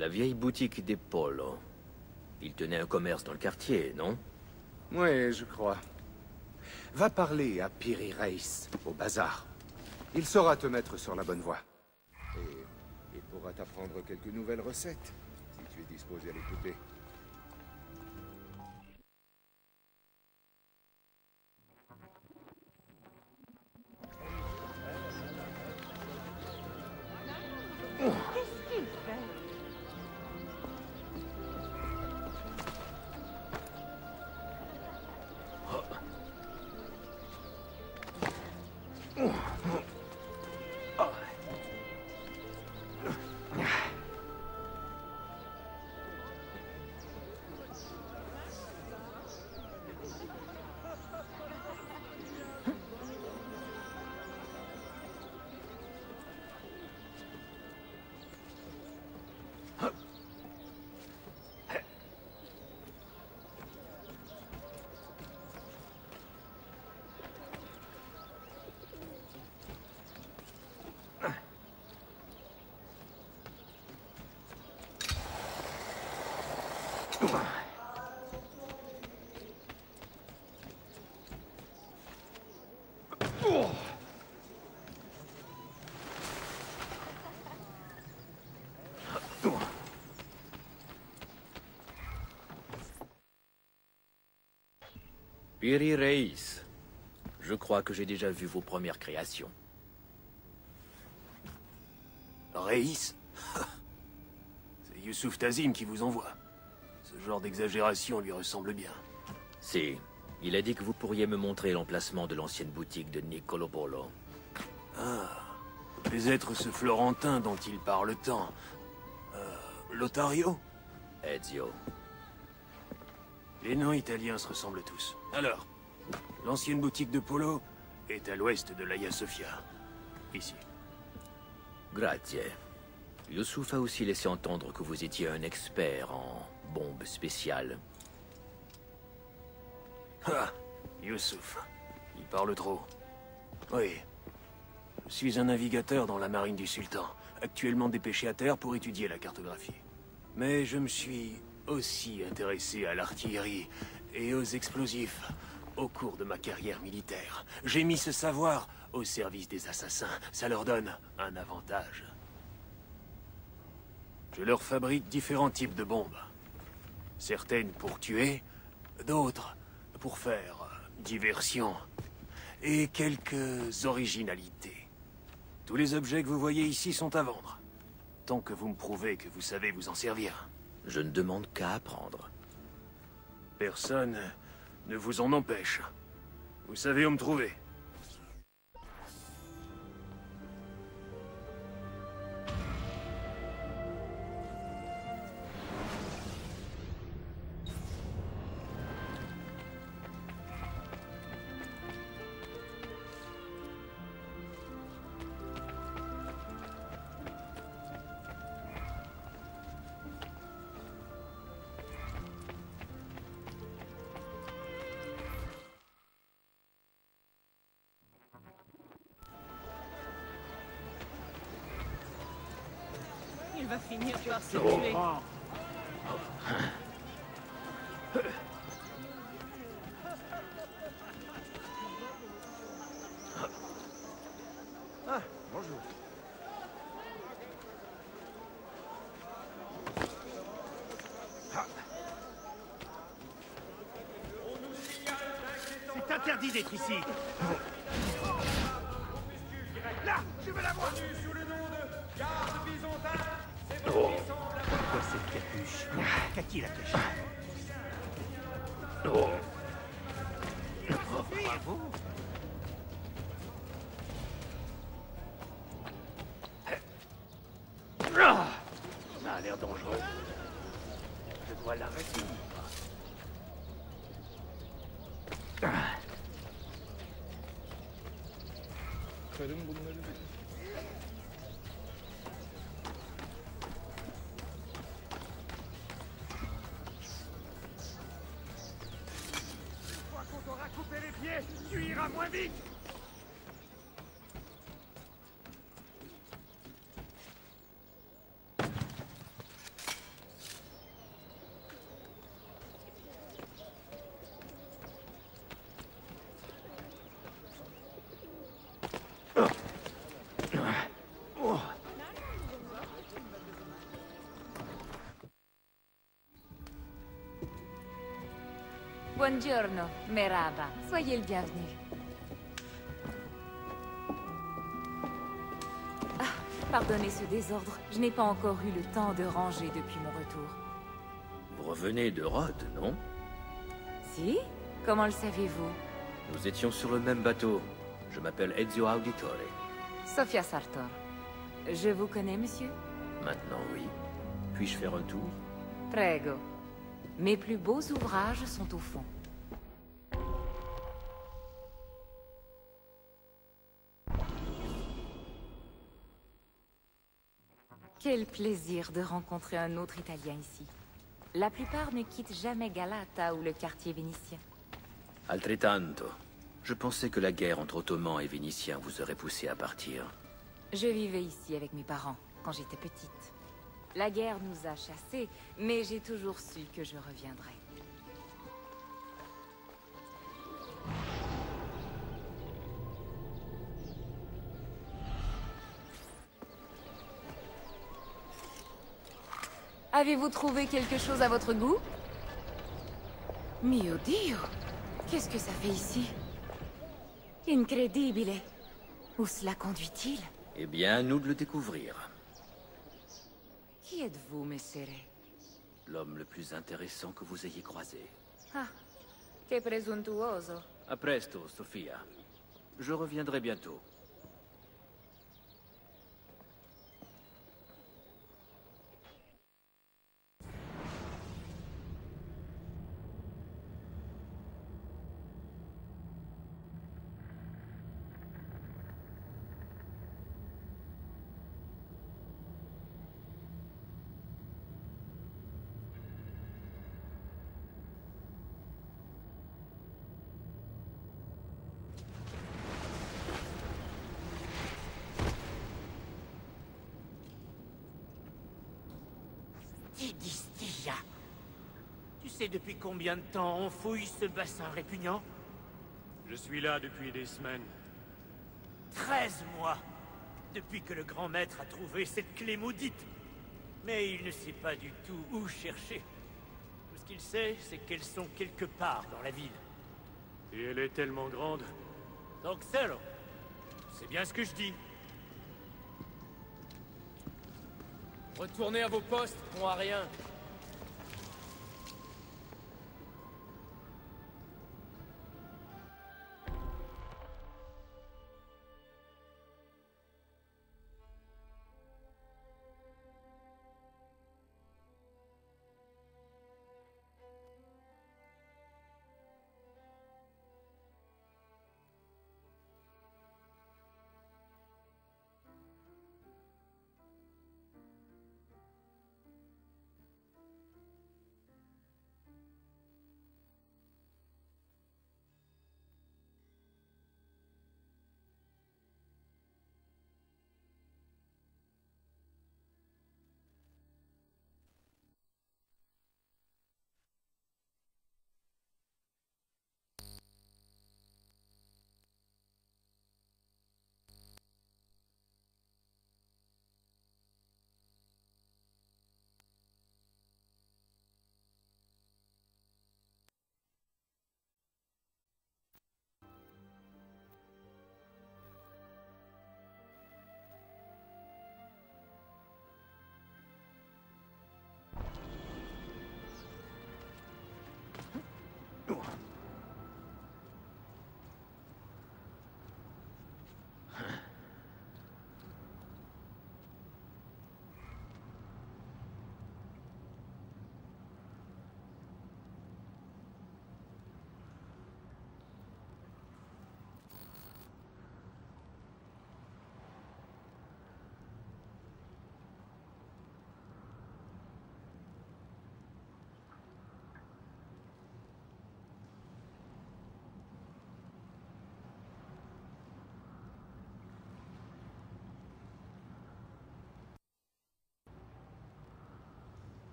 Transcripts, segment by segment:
La vieille boutique des Polo. Il tenait un commerce dans le quartier, non? Oui, je crois. Va parler à Piri Reis, au bazar. Il saura te mettre sur la bonne voie. Et il pourra t'apprendre quelques nouvelles recettes, si tu es disposé à l'écouter. Qu'est-ce qu'il fait? Piri Reis. Je crois que j'ai déjà vu vos premières créations. Reis? C'est Youssouf Tazim qui vous envoie. Ce genre d'exagération lui ressemble bien. Si. Il a dit que vous pourriez me montrer l'emplacement de l'ancienne boutique de Niccolo Polo. Ah, peut-être ce Florentin dont il parle tant. Lotario? Ezio. Les noms italiens se ressemblent tous. Alors, l'ancienne boutique de Polo est à l'ouest de l'Hagia Sophia. Ici. Grazie. Youssouf a aussi laissé entendre que vous étiez un expert en bombes spéciales. Ah, Youssouf. Il parle trop. Oui. Je suis un navigateur dans la marine du sultan, actuellement dépêché à terre pour étudier la cartographie. Mais je me suis aussi intéressé à l'artillerie et aux explosifs au cours de ma carrière militaire. J'ai mis ce savoir au service des assassins. Ça leur donne un avantage. Je leur fabrique différents types de bombes. Certaines pour tuer, d'autres pour faire diversion et quelques originalités. Tous les objets que vous voyez ici sont à vendre. Tant que vous me prouvez que vous savez vous en servir. Je ne demande qu'à apprendre. Personne ne vous en empêche. Vous savez où me trouver. Il va finir par se tuer. Ah, bonjour. C'est interdit d'être ici. Là, je veux la voir. Sous le nom de garde byzantin, c'est votre qui semble avoir... Pourquoi cette capuche? Qu'a-t-il caché? Bravo. Ça a l'air dangereux. Je dois l'arrêter. Une fois qu'on t'aura coupé les pieds, tu iras moins vite. Buongiorno, Merhaba. Soyez le bienvenu. Ah, pardonnez ce désordre. Je n'ai pas encore eu le temps de ranger depuis mon retour. Vous revenez de Rhodes, non? Si? Comment le savez-vous? Nous étions sur le même bateau. Je m'appelle Ezio Auditore. Sophia Sartor. Je vous connais, monsieur? Maintenant, oui. Puis-je faire un tour? Prego. Mes plus beaux ouvrages sont au fond. Quel plaisir de rencontrer un autre Italien ici. La plupart ne quittent jamais Galata ou le quartier vénitien. Altrettanto. Je pensais que la guerre entre Ottomans et Vénitiens vous aurait poussé à partir. Je vivais ici avec mes parents, quand j'étais petite. La guerre nous a chassés, mais j'ai toujours su que je reviendrais. Avez-vous trouvé quelque chose à votre goût? Mio Dio! Qu'est-ce que ça fait ici? Incredibile! Où cela conduit-il? Eh bien, à nous de le découvrir. Qui êtes-vous, messere? L'homme le plus intéressant que vous ayez croisé. Ah, che presuntuoso. A presto, Sofia. Je reviendrai bientôt. Tidistia. Tu sais depuis combien de temps on fouille ce bassin répugnant? Je suis là depuis des semaines. 13 mois. Depuis que le grand maître a trouvé cette clé maudite. Mais il ne sait pas du tout où chercher. Tout ce qu'il sait, c'est qu'elles sont quelque part dans la ville. Et elle est tellement grande. Donc zéro. C'est bien ce que je dis. Retournez à vos postes, bon à rien.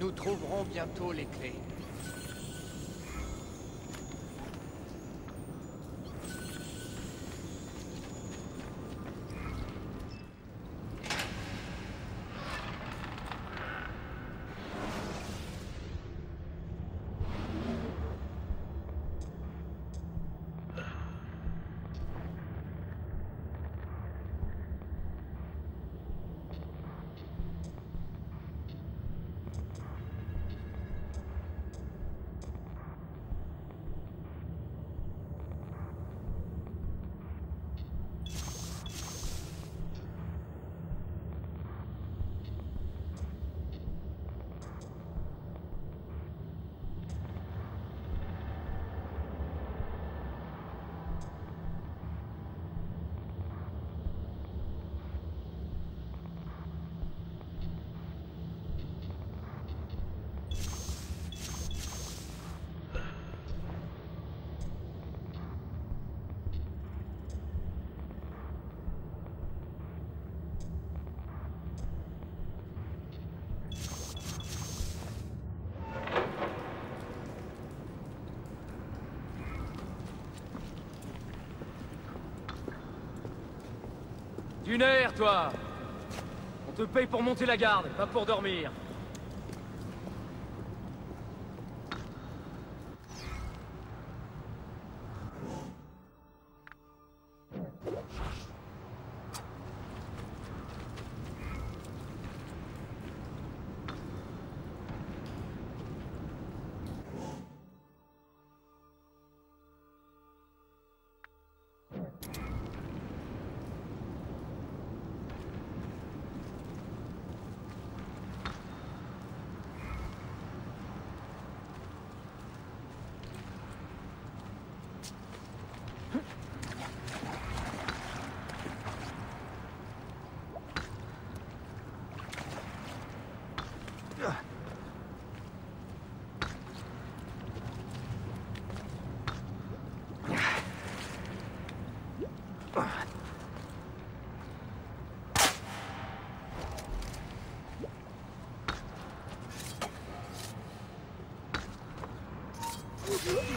Nous trouverons bientôt les clés. Du nerf, toi! On te paye pour monter la garde, pas pour dormir.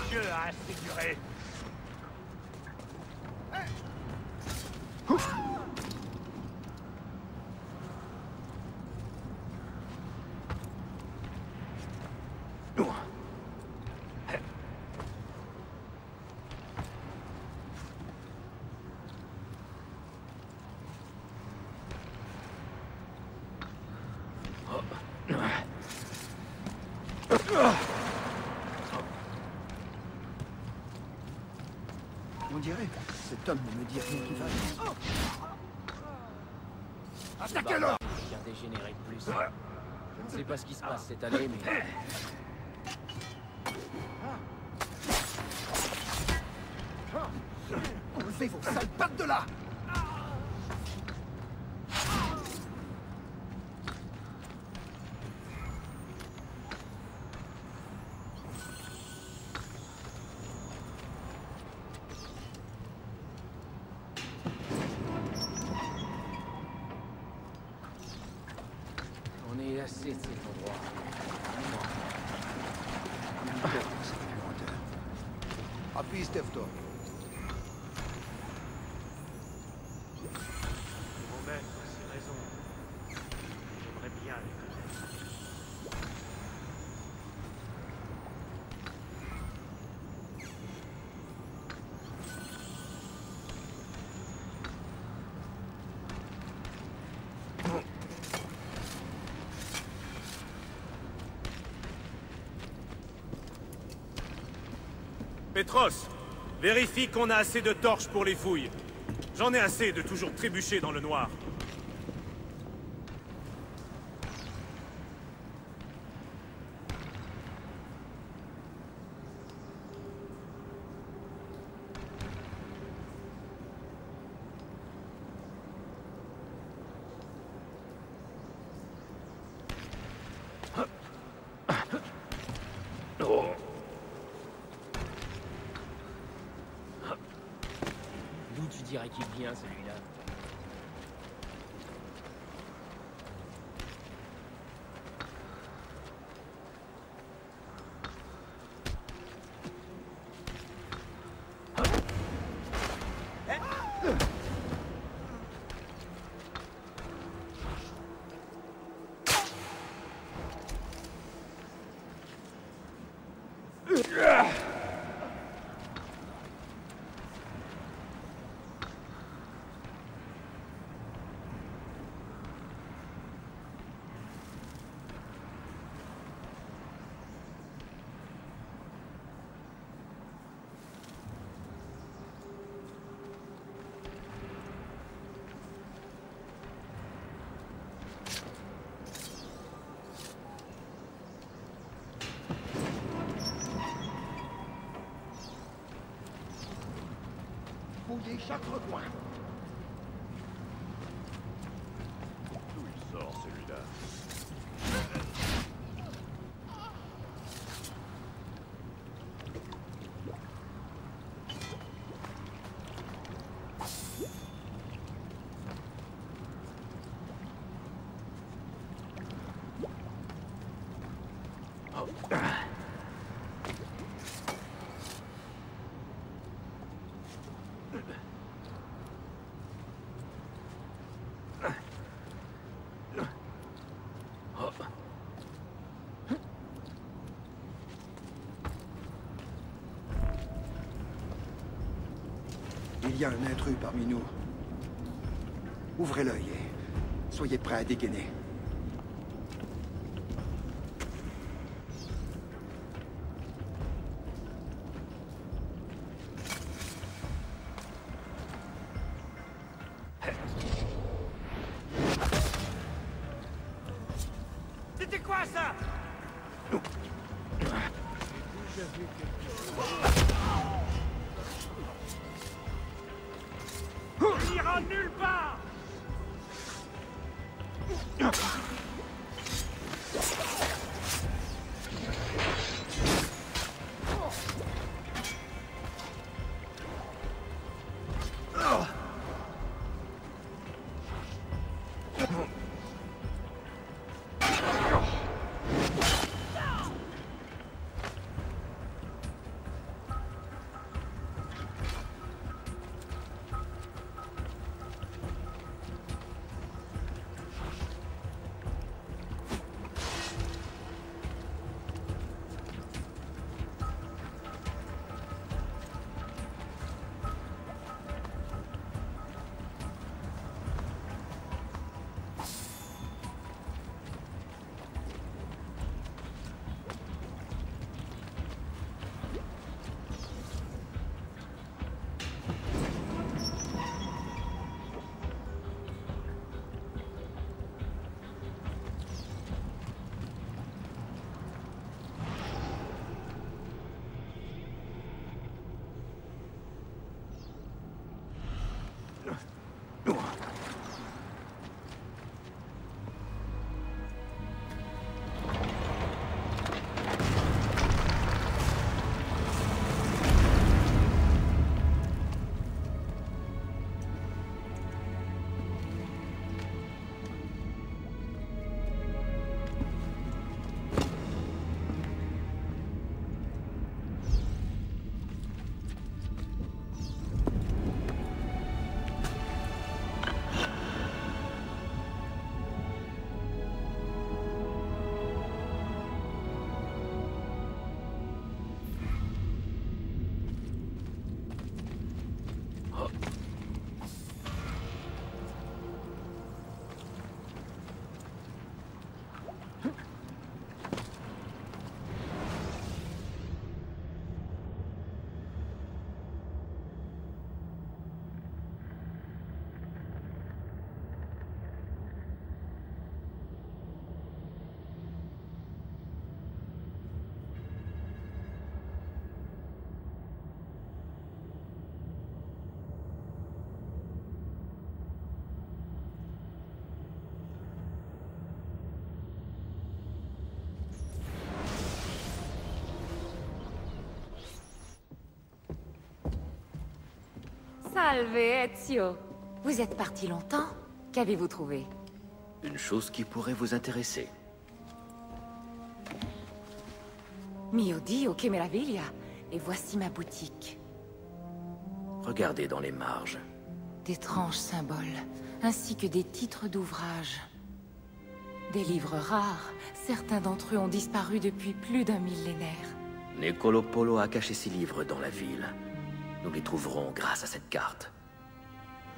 Dieu a assez duré. On dirait. Cet homme ne me dit rien qui va. Attaquez-le! Bien dégénéré de plus. Je ne sais pas ce qui se passe cette année, mais... Enlevez vos sales pattes de là! On est assez de cet endroit. Appuie-toi. Mon maître a ses raisons. J'aimerais bien les connaître. Petros, vérifie qu'on a assez de torches pour les fouilles. J'en ai assez de toujours trébucher dans le noir. D'où tu dirais qu'il vient, celui-là? chaque recoin. D'où il sort celui-là? Il y a un intrus parmi nous. Ouvrez l'œil et soyez prêts à dégainer. C'était quoi ça? Il n'ira nulle part! Salve, Ezio. Vous êtes parti longtemps? Qu'avez-vous trouvé? Une chose qui pourrait vous intéresser. Mio Dio, che meraviglia! Et voici ma boutique. Regardez dans les marges. D'étranges symboles, ainsi que des titres d'ouvrages. Des livres rares, certains d'entre eux ont disparu depuis plus d'un millénaire. Nicolo Polo a caché ses livres dans la ville. Nous les trouverons grâce à cette carte.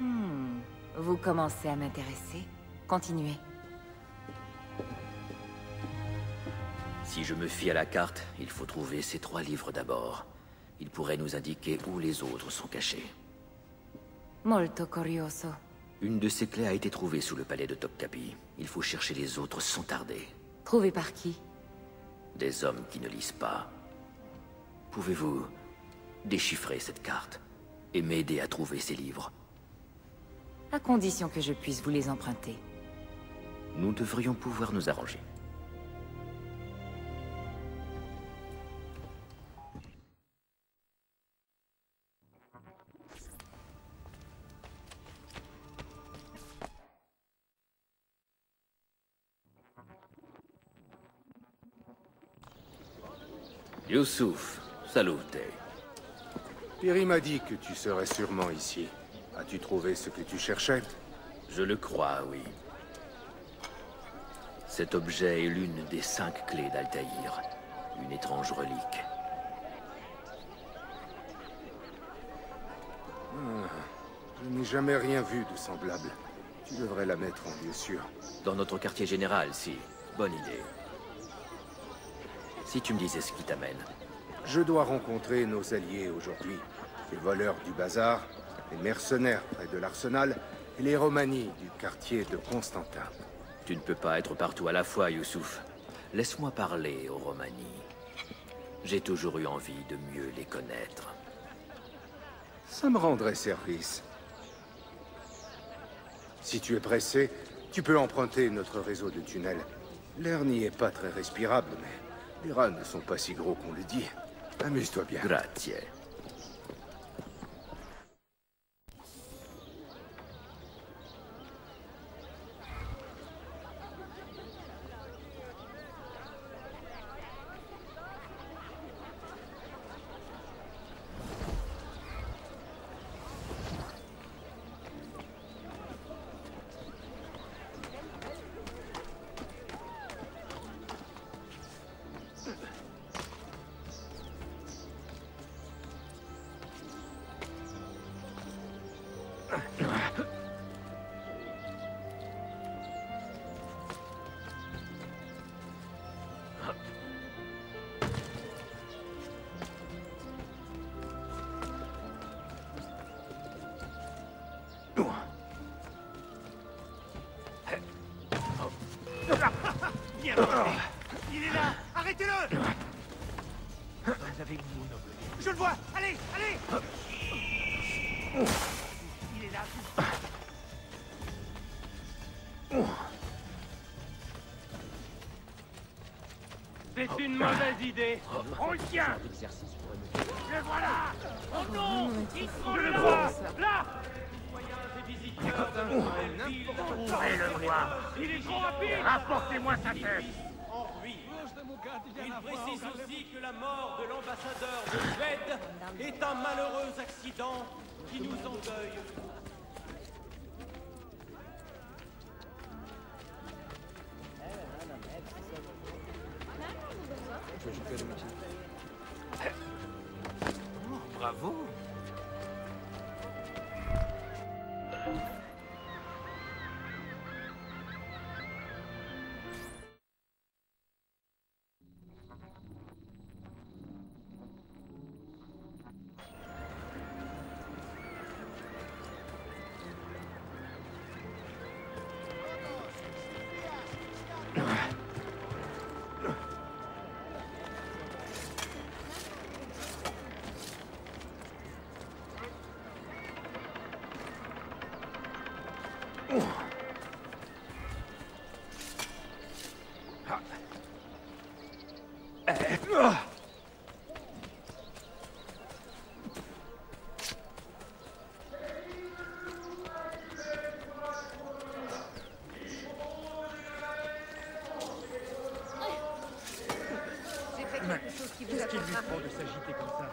Vous commencez à m'intéresser. Continuez. Si je me fie à la carte, il faut trouver ces 3 livres d'abord. Ils pourraient nous indiquer où les autres sont cachés. Molto curioso. Une de ces clés a été trouvée sous le palais de Topkapi. Il faut chercher les autres sans tarder. Trouvé par qui? Des hommes qui ne lisent pas. Pouvez-vous déchiffrer cette carte? et m'aider à trouver ces livres. À condition que je puisse vous les emprunter. Nous devrions pouvoir nous arranger. Youssouf, salute. Piri m'a dit que tu serais sûrement ici. As-tu trouvé ce que tu cherchais? Je le crois, oui. Cet objet est l'une des 5 clés d'Altaïr. Une étrange relique. Je n'ai jamais rien vu de semblable. Tu devrais la mettre en lieu sûr. Dans notre quartier général, si. Bonne idée. Si tu me disais ce qui t'amène. Je dois rencontrer nos alliés aujourd'hui. Les voleurs du bazar, les mercenaires près de l'arsenal et les Romani du quartier de Constantin. Tu ne peux pas être partout à la fois, Youssouf. Laisse-moi parler aux Romani. J'ai toujours eu envie de mieux les connaître. Ça me rendrait service. Si tu es pressé, tu peux emprunter notre réseau de tunnels. L'air n'y est pas très respirable, mais les rats ne sont pas si gros qu'on le dit. Amuse-toi bien. Grazie. Bien, il est là. Arrêtez-le. Vous avez mon noble. Je le vois. Allez, allez. Il est là. C'est une mauvaise idée. On le tient. Le voilà. Oh non. Il faut le voir. Là. Ouvrez-le moi. Il est trop rapide. Rapportez-moi sa tête. Il précise aussi que la mort de l'ambassadeur de Suède est un malheureux accident qui nous endeuille. Bravo. Qu'est-ce qu'il lui prend de s'agiter comme ça?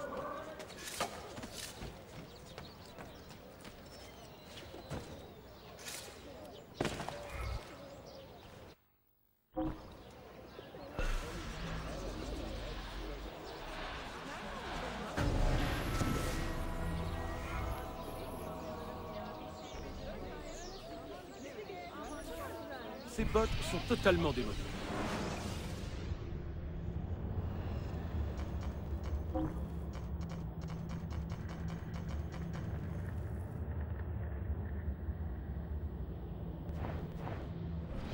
Ces bottes sont totalement démodées.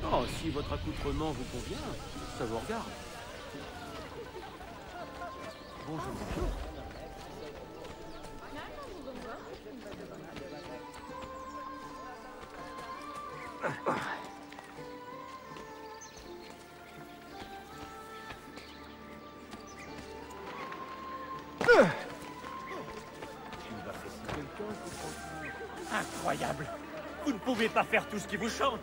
Oh, si votre accoutrement vous convient, ça vous regarde. Bonjour, bonjour. Incroyable! Vous ne pouvez pas faire tout ce qui vous chante!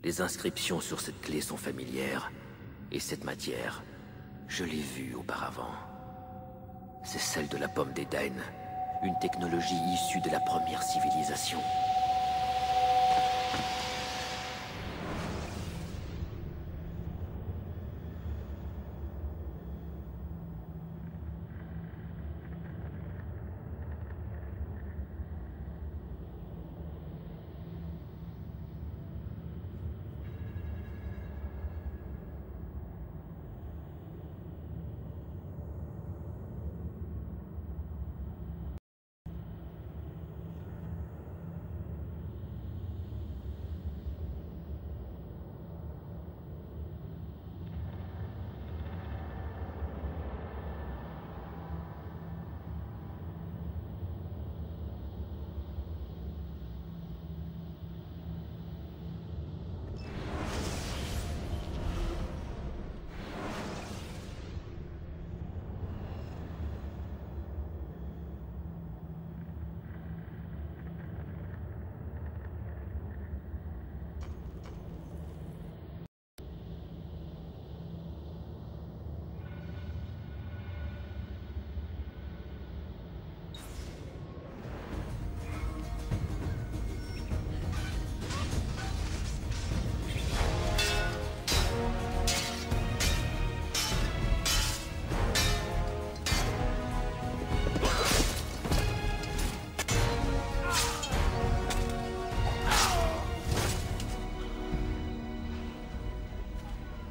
Les inscriptions sur cette clé sont familières. Et cette matière, je l'ai vue auparavant. C'est celle de la pomme d'Éden, une technologie issue de la première civilisation.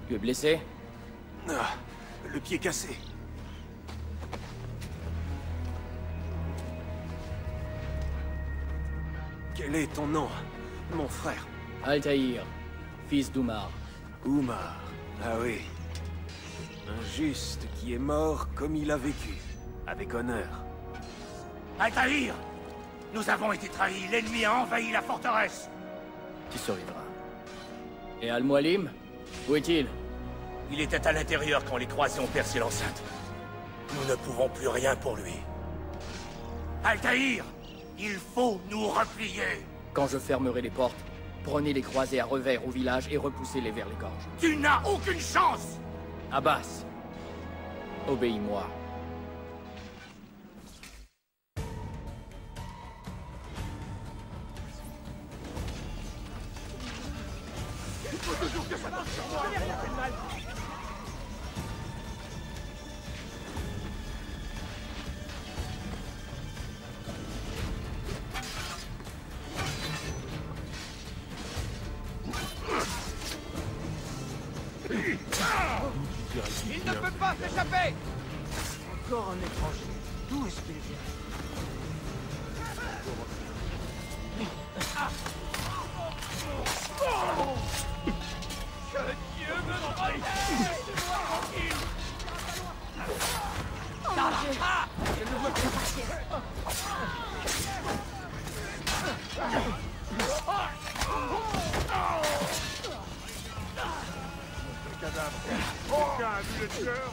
Tu es blessé? Ah, le pied cassé. Quel est ton nom, mon frère? Altaïr, fils d'Umar. Umar. Ah oui. Un juste qui est mort comme il a vécu. Avec honneur. Altaïr! Nous avons été trahis, l'ennemi a envahi la forteresse! Tu survivras. Et Al-Mualim? Où est-il? Il était à l'intérieur quand les croisés ont percé l'enceinte. Nous ne pouvons plus rien pour lui. Altaïr! Il faut nous replier! Quand je fermerai les portes, prenez les croisés à revers au village et repoussez-les vers les gorges. Tu n'as aucune chance! Abbas, obéis-moi. Il ne peut pas s'échapper! Encore un étranger. D'où est-ce qu'il vient? Que Dieu me protège! Laissez-moi tranquille! Oh mon Dieu! Je ne vois plus partir. Cadavre. Aucun a vu le tueur?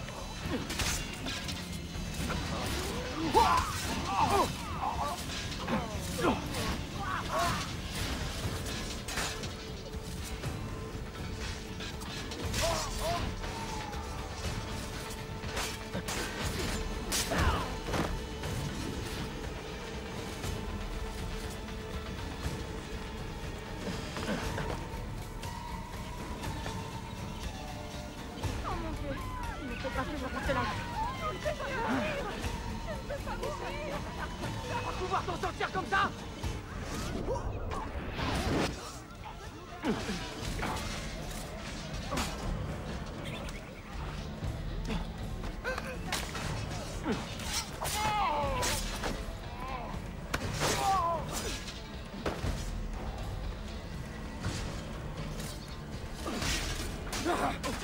Tu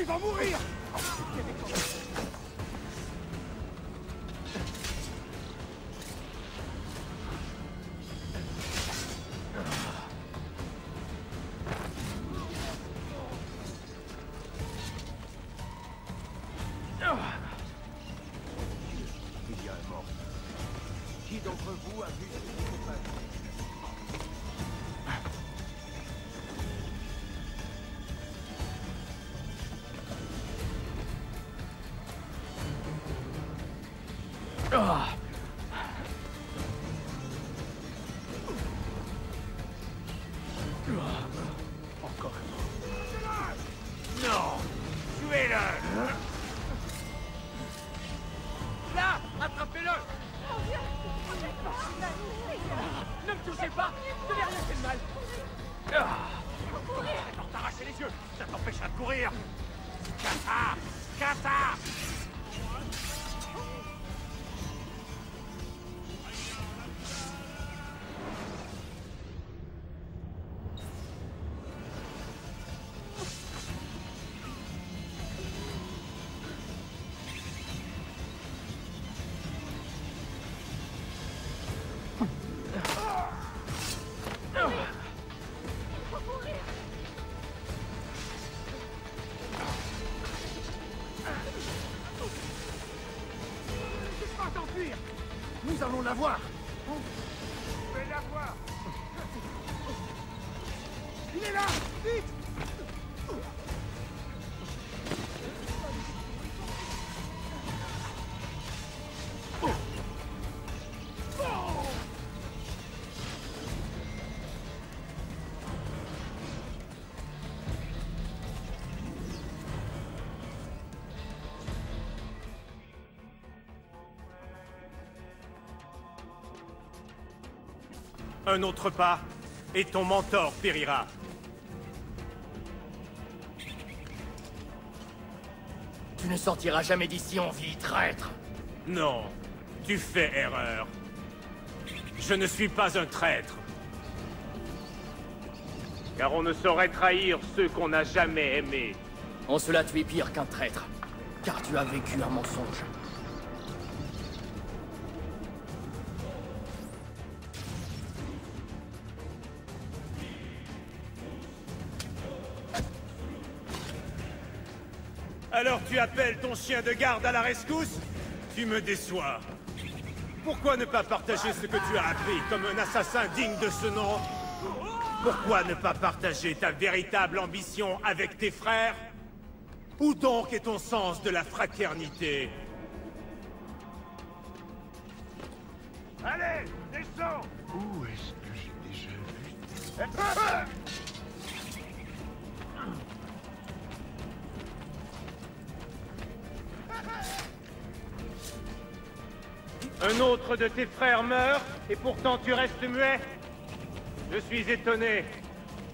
vas mourir! Il y a un mort. Qui d'entre vous a vu ce qui s'est passé? Encore Non! Tuez-le! Là! Attrapez-le! Ne me touchez pas! Je n'ai rien fait de mal! Attends, t'arracher les yeux! Ça t'empêchera de courir! Kata! Kata! Nous allons la voir! Je vais la voir! Il est là! Vite! Un autre pas, et ton mentor périra. Tu ne sortiras jamais d'ici en vie, traître! Non, tu fais erreur. Je ne suis pas un traître. Car on ne saurait trahir ceux qu'on n'a jamais aimés. En cela, tu es pire qu'un traître, car tu as vécu un mensonge. Alors tu appelles ton chien de garde à la rescousse? Tu me déçois. Pourquoi ne pas partager ce que tu as appris comme un assassin digne de ce nom? Pourquoi ne pas partager ta véritable ambition avec tes frères? Où donc est ton sens de la fraternité? Allez, descends! Où est-ce que j'ai déjà vu? Un autre de tes frères meurt, et pourtant tu restes muet? Je suis étonné.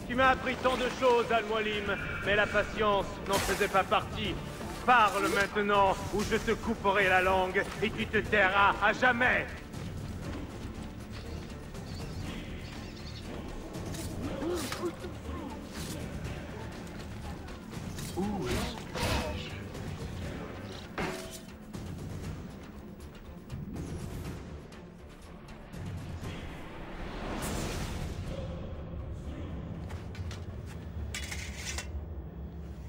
Tu m'as appris tant de choses, Al-Mualim, mais la patience n'en faisait pas partie. Parle maintenant, ou je te couperai la langue, et tu te tairas à jamais. Où est-ce que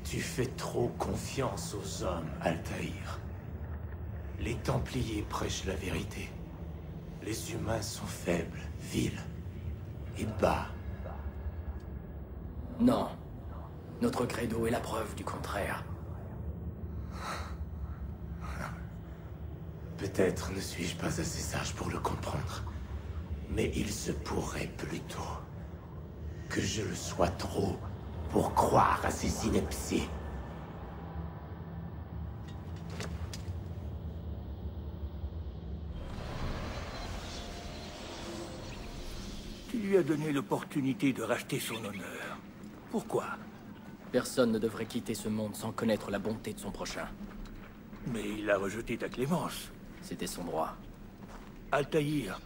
Tu fais trop confiance aux hommes, Altaïr. Les Templiers prêchent la vérité. Les humains sont faibles, vils et bas. Non. Notre credo est la preuve du contraire. Peut-être ne suis-je pas assez sage pour le comprendre. Mais il se pourrait plutôt que je le sois trop pour croire à ces inepties. Tu lui as donné l'opportunité de racheter son honneur. Pourquoi? Personne ne devrait quitter ce monde sans connaître la bonté de son prochain. Mais il a rejeté ta clémence. C'était son droit. Altaïr,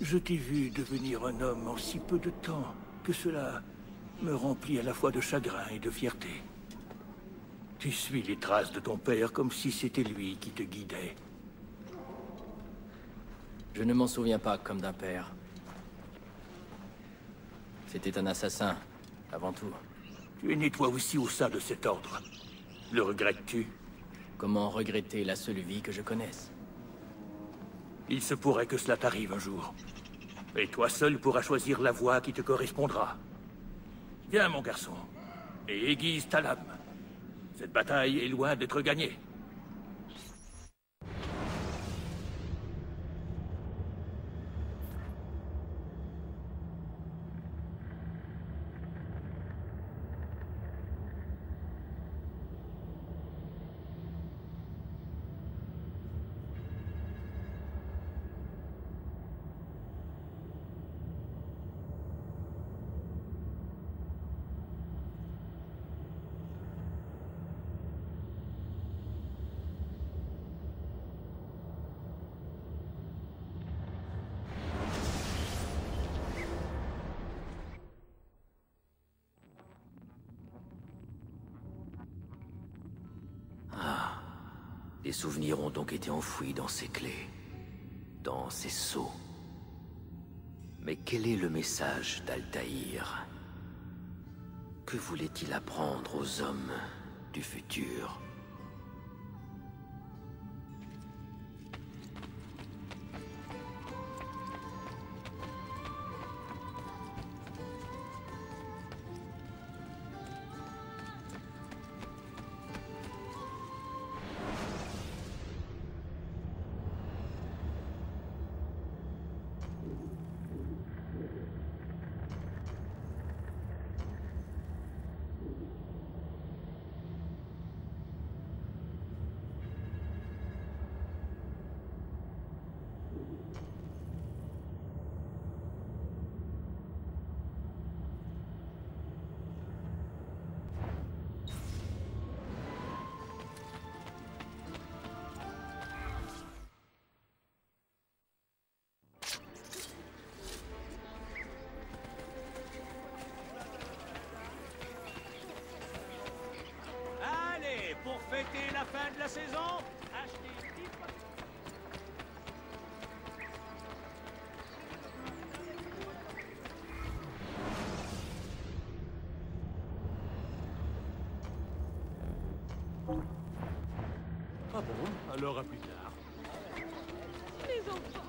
je t'ai vu devenir un homme en si peu de temps que cela me remplit à la fois de chagrin et de fierté. Tu suis les traces de ton père comme si c'était lui qui te guidait. Je ne m'en souviens pas comme d'un père. C'était un assassin, avant tout. Tu es né toi aussi au sein de cet ordre. Le regrettes-tu? Comment regretter la seule vie que je connaisse? Il se pourrait que cela t'arrive un jour. Et toi seul pourras choisir la voie qui te correspondra. Viens, mon garçon, et aiguise ta lame. Cette bataille est loin d'être gagnée. Des souvenirs ont donc été enfouis dans ces clés, dans ces sceaux. Mais quel est le message d'Altaïr? Que voulait-il apprendre aux hommes du futur? Pour fêter la fin de la saison, achetez 10 Ah bon? Alors à plus tard. Les enfants.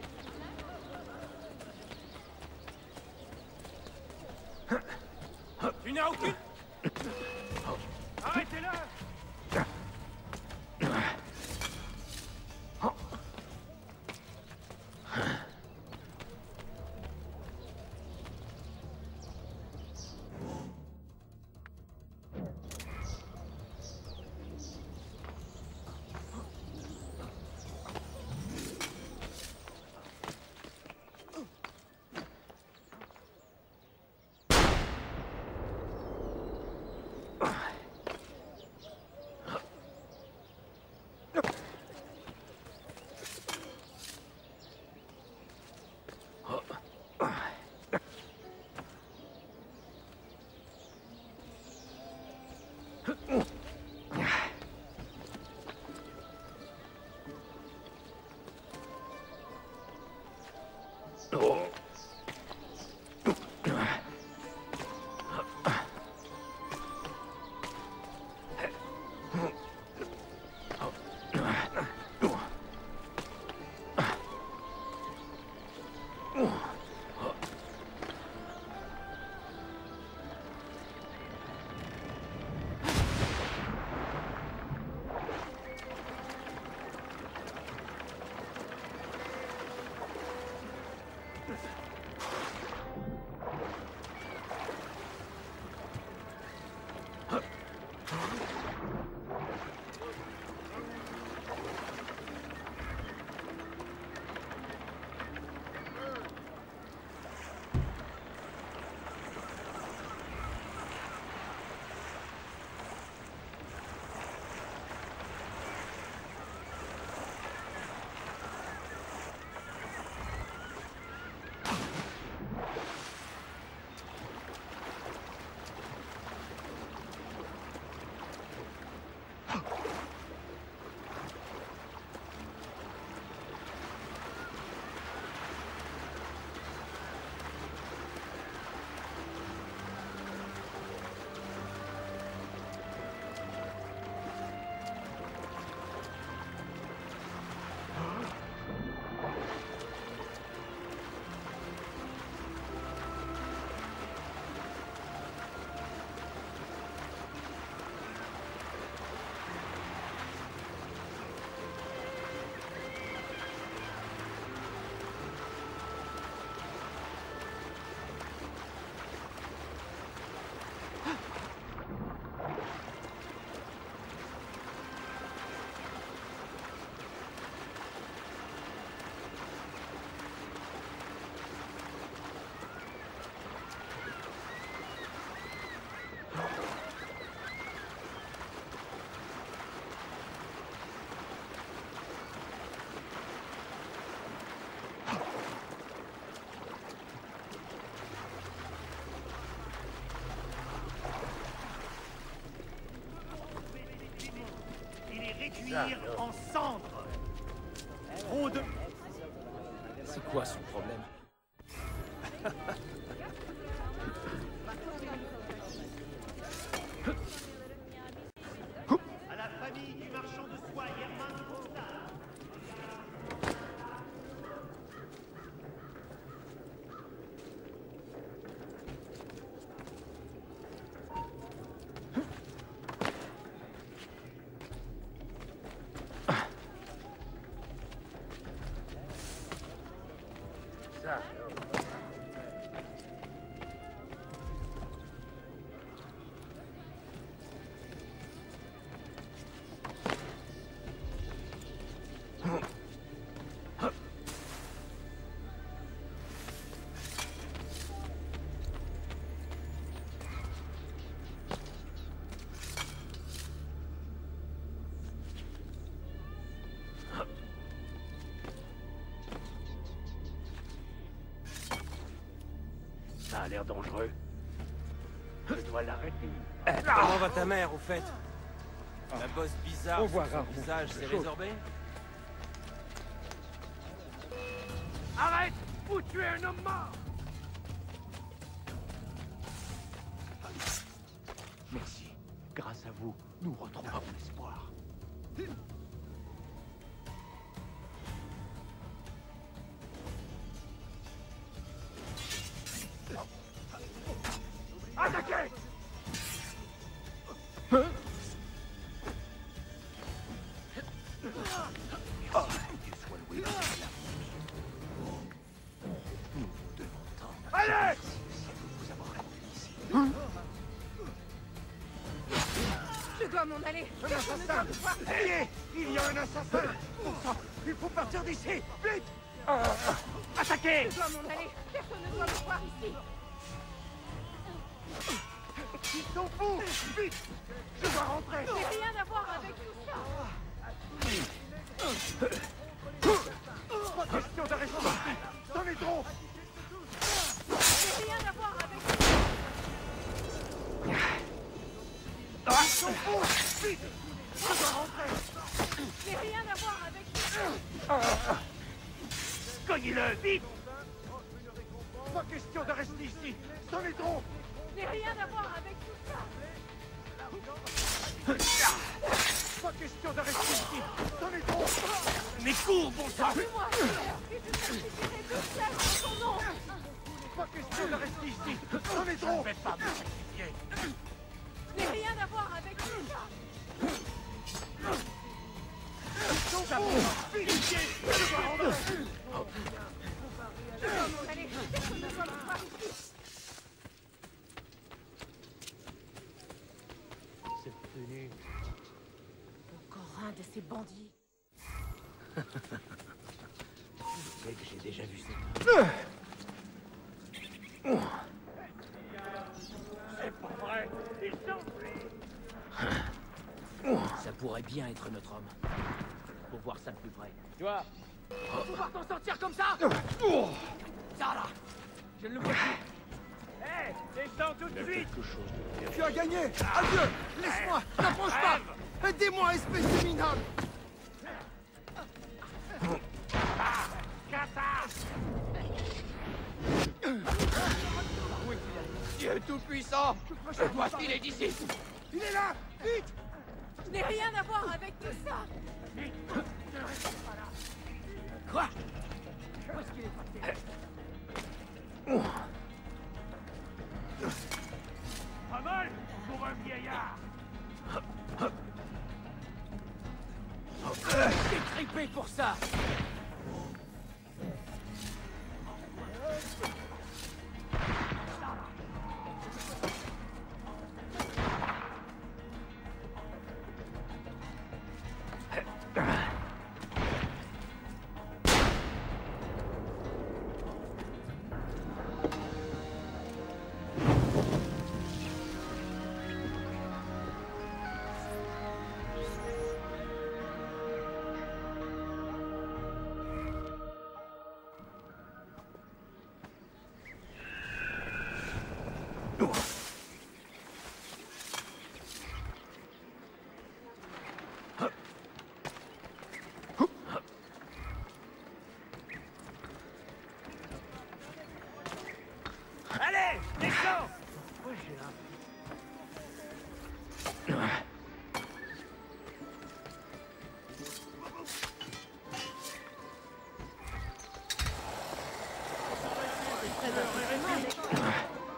Tu n'as aucune... Arrêtez-le! cuire en cendres. Trop de... C'est quoi son problème? À la famille du marchand de soie Hermann Costa. Ça a l'air dangereux. Je dois l'arrêter. Comment va ta mère, au fait? La bosse bizarre On voit sur son rarement visage quelque s'est chose. résorbée? Arrête ou tu es un homme mort. Merci. Grâce à vous, nous retrouvons l'espoir. Attaquez! Allez! Je dois m'en aller. Un assassin! Ayez! Il y a un assassin! Bon sang, il faut partir d'ici! Vite! Attaquez! Je dois m'en aller. Personne ne doit me voir ici. Ils sont fous! Vite! Je dois rentrer! J'ai rien à voir avec tout ça. Pas question de rester ici! C'en est trop! J'ai rien à voir avec tout ça. Ils sont fous! Vite! Je dois rentrer! J'ai rien à voir avec tout ça. Cognez-le, vite! Pas question de rester ici! C'en est trop! J'ai rien à voir avec tout ça. Pas question de rester ici! C'en est trop! Mais cours, bon sang! Moi, et je sacrifierai toute seule en ton nom. Pas question de rester ici! C'en est trop! Je vais pas me sacrifier. J'ai rien à voir avec tout ça. Ils sont fous! Vite! Je dois rentrer! Je dois m'en aller. Personne ne doit me voir ici. Cette tenue. Encore un de ces bandits. Je sais que j'ai déjà vu ça. C'est pas vrai! Ils sont Ça pourrait bien être notre homme. Faut voir ça de plus près. Tu vois, pouvoir t'en sortir comme ça? Ça là, je ne le vois plus. Hé! Descends tout de suite! Tu as gagné! Adieu! Laisse-moi! N'approche pas! Aidez-moi, espèce de minable! Dieu tout-puissant, je dois filer d'ici. Il est là! Vite! Je n'ai rien à voir avec tout ça. Quoi? Pas mal pour un vieillard! T'es tripé pour ça.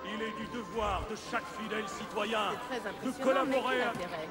Il est du devoir de chaque fidèle citoyen C'est très de impressionnant, collaborer mais à... quel intérêt?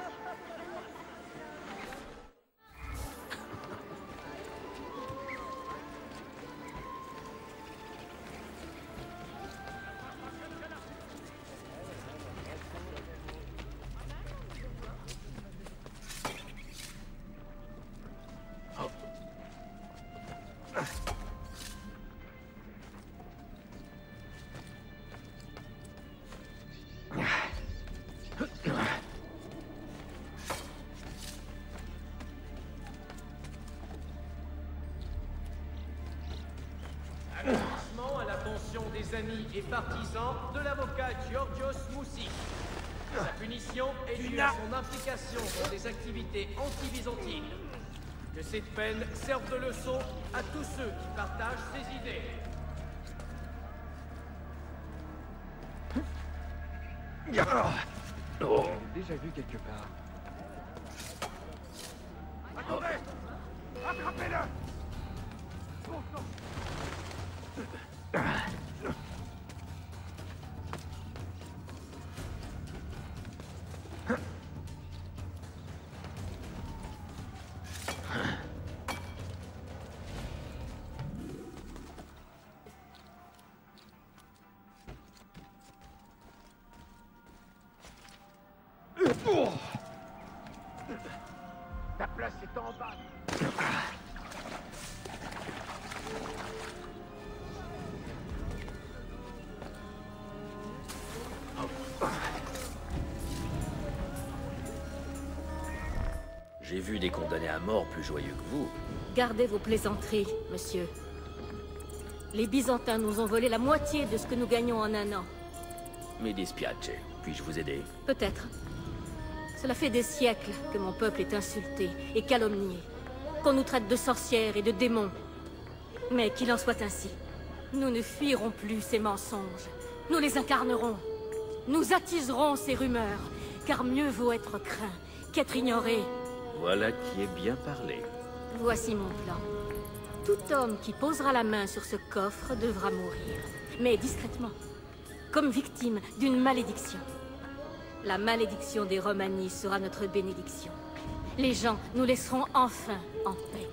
Avertissement à l'attention des amis et partisans de l'avocat Georgios Moussi. Sa punition est due à son implication dans des activités anti-byzantines. Que cette peine serve de leçon à tous ceux qui partagent ses idées. Déjà vu quelque part. Attendez! Attrapez-le! Ta place est en bas. J'ai vu des condamnés à mort plus joyeux que vous. Gardez vos plaisanteries, monsieur. Les Byzantins nous ont volé la moitié de ce que nous gagnons en un an. Mi dispiace. Puis-je vous aider? Peut-être. Cela fait des siècles que mon peuple est insulté et calomnié, qu'on nous traite de sorcières et de démons. Mais qu'il en soit ainsi. Nous ne fuirons plus ces mensonges. Nous les incarnerons. Nous attiserons ces rumeurs, car mieux vaut être craint qu'être ignoré. Voilà qui est bien parlé. Voici mon plan. Tout homme qui posera la main sur ce coffre devra mourir, mais discrètement, comme victime d'une malédiction. La malédiction des Romani sera notre bénédiction. Les gens nous laisseront enfin en paix.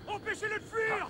Empêchez-le de fuir!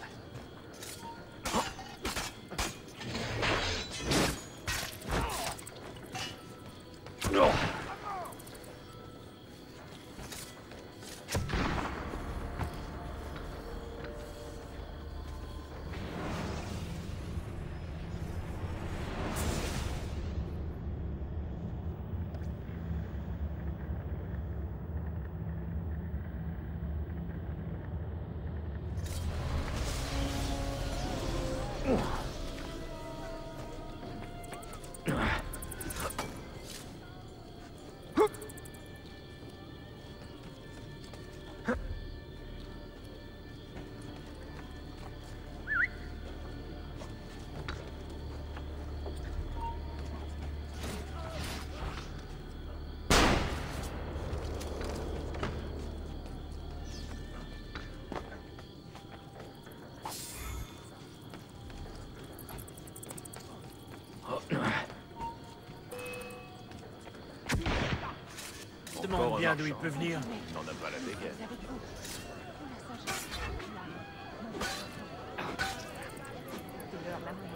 Demande bien d'où il peut venir. On n'a pas la dégaine.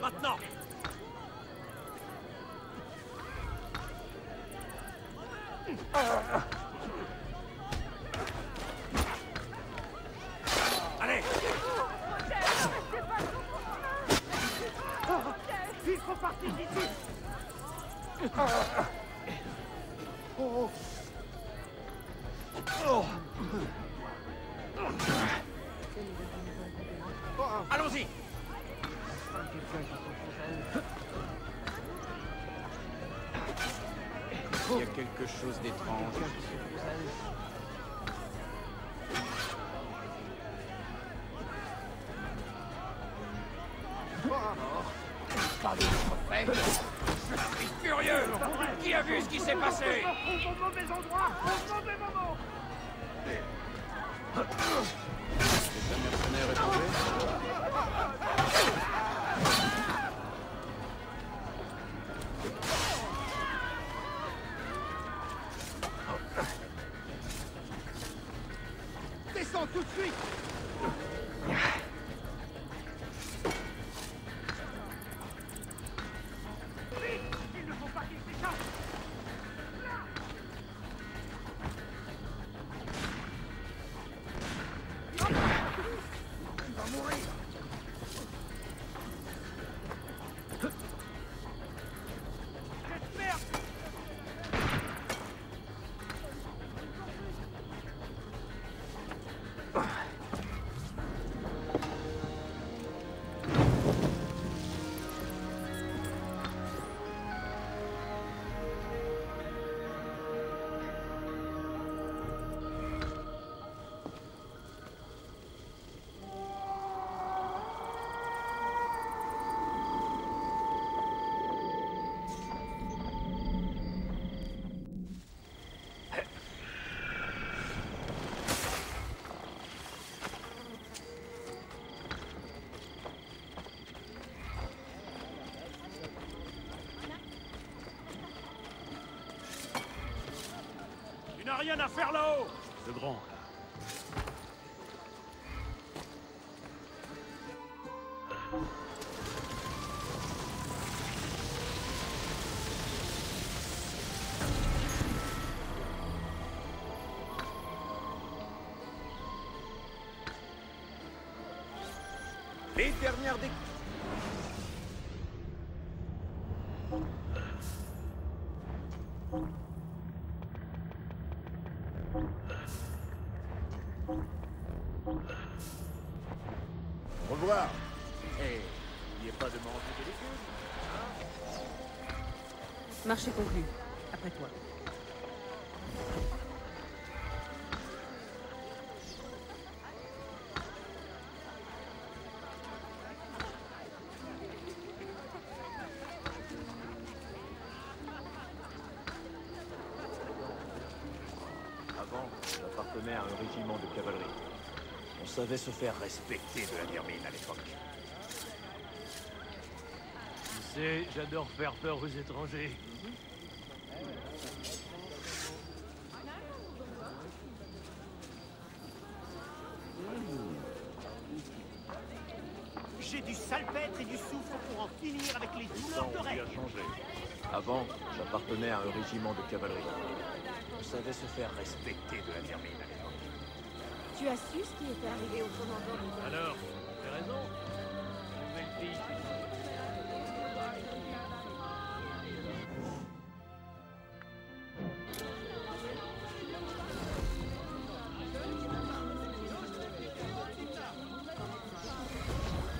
Maintenant! Allez! Ils sont partis d'ici! Allons-y! Il y a quelque chose d'étrange. Pas de notre fait. Je suis furieux. Qui a vu ce qui s'est passé? Au mauvais endroit, au mauvais moment! Le mercenaire est tombé. Descends tout de suite! Il ne faut pas qu'il s'échappe! Il va mourir! Cette merde! Tu n'as rien à faire là-haut! Le grand. Les dernières des... Au revoir! Et n'oubliez pas de manger des légumes. Marché conclu. Après toi. Avant, j'appartenais à un régiment de cavalerie. On savait se faire respecter de la vermine à l'époque. Tu sais, j'adore faire peur aux étrangers. J'ai du salpêtre et du soufre pour en finir avec les douleurs Ça, on d'oreille. a changé. Avant, j'appartenais à un régiment de cavalerie. On savait se faire respecter de la vermine à l'époque. Tu as su ce qui était arrivé au commandant de... Alors, j'ai raison. Nouvelle fille.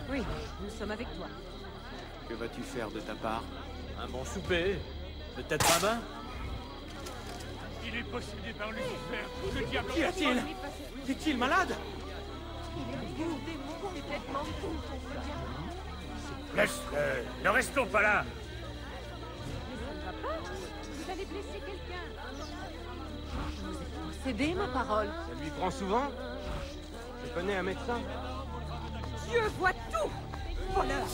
Oui, nous sommes avec toi. Que vas-tu faire de ta part? Un bon souper. Peut-être un bain. Il est possédé par Lucifer. Le diable... Qu'y a-t-il? Est-il malade? Laisse-le. Ne restons pas là. Vous allez blesser quelqu'un. Vous êtes possédé, ma parole. Ça lui prend souvent? Je connais un médecin. Dieu voit tout, voleur.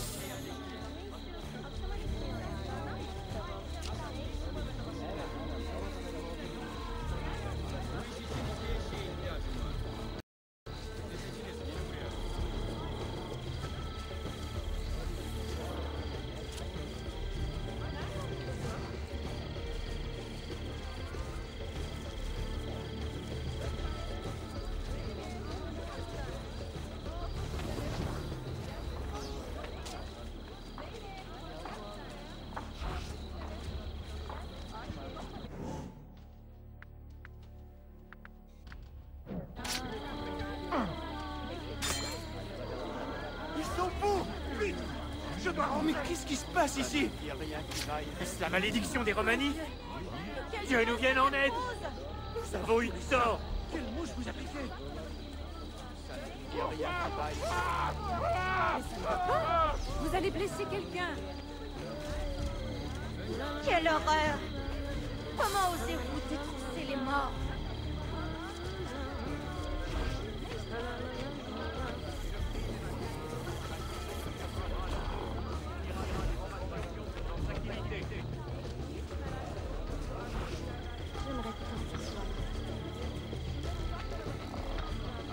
Mais qu'est-ce qui se passe ici? Est-ce la malédiction des Romani? Dieu nous vienne en aide! Ça vaut une tort! Quelle mouche vous a piqué? Vous allez blesser quelqu'un. Quelle horreur! Comment osez-vous détrousser les morts?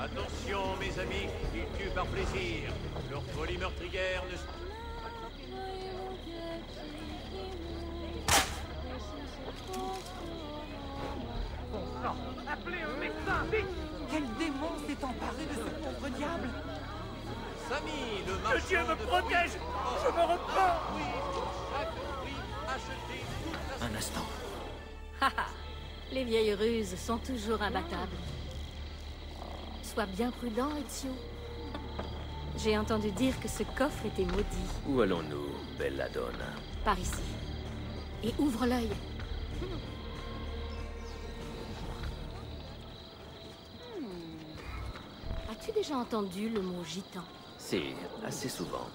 Attention, mes amis, ils tuent par plaisir. Leur folie meurtrière ne... Bon sang, appelez un médecin, vite! Quel démon s'est emparé de ce pauvre diable? Samy, le Que marchand Dieu me de protège! folie. Je me repens! Oui, pour chaque prix, achetez toute la... Un instant. Haha, les vieilles ruses sont toujours imbattables. Sois bien prudent, Ezio. J'ai entendu dire que ce coffre était maudit. Où allons-nous, Belladonna? Par ici. Et ouvre l'œil. As-tu déjà entendu le mot gitan? Si, assez souvent.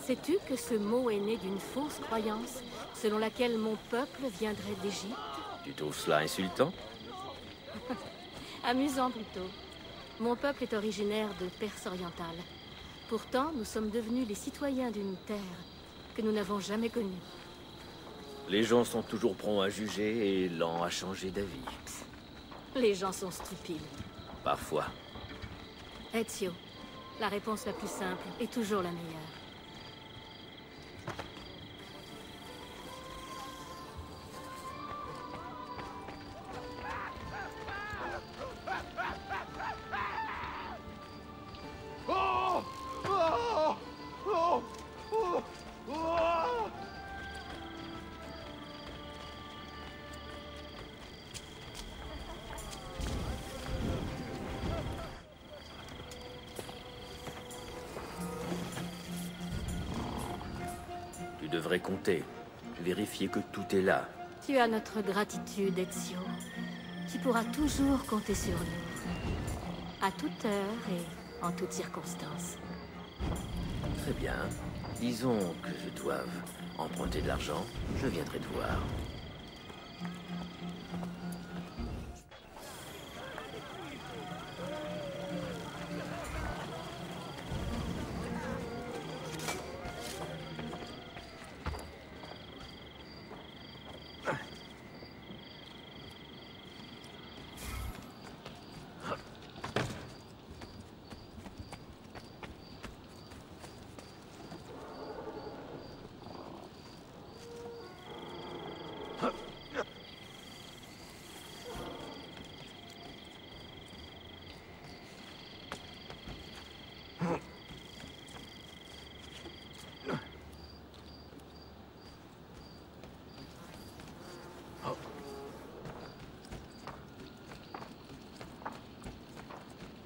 Sais-tu que ce mot est né d'une fausse croyance selon laquelle mon peuple viendrait d'Égypte? Tu trouves cela insultant? Amusant plutôt. Mon peuple est originaire de Perse orientale. Pourtant, nous sommes devenus les citoyens d'une terre que nous n'avons jamais connue. Les gens sont toujours prompts à juger et lents à changer d'avis. Les gens sont stupides. Parfois. Ezio, la réponse la plus simple est toujours la meilleure. Tu devrais compter. Vérifier que tout est là. Tu as notre gratitude, Ezio. Tu pourras toujours compter sur nous. À toute heure et en toutes circonstances. Très bien. Disons que je doive emprunter de l'argent. Je viendrai te voir.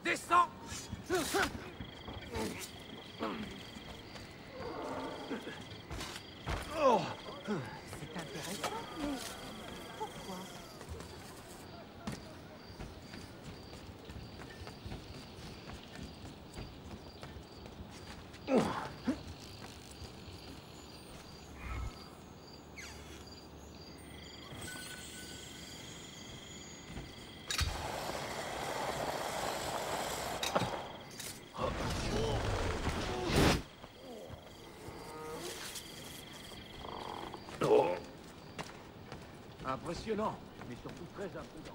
Descends! Oh, c'est intéressant, mais pourquoi? Impressionnant, mais surtout très imprudent.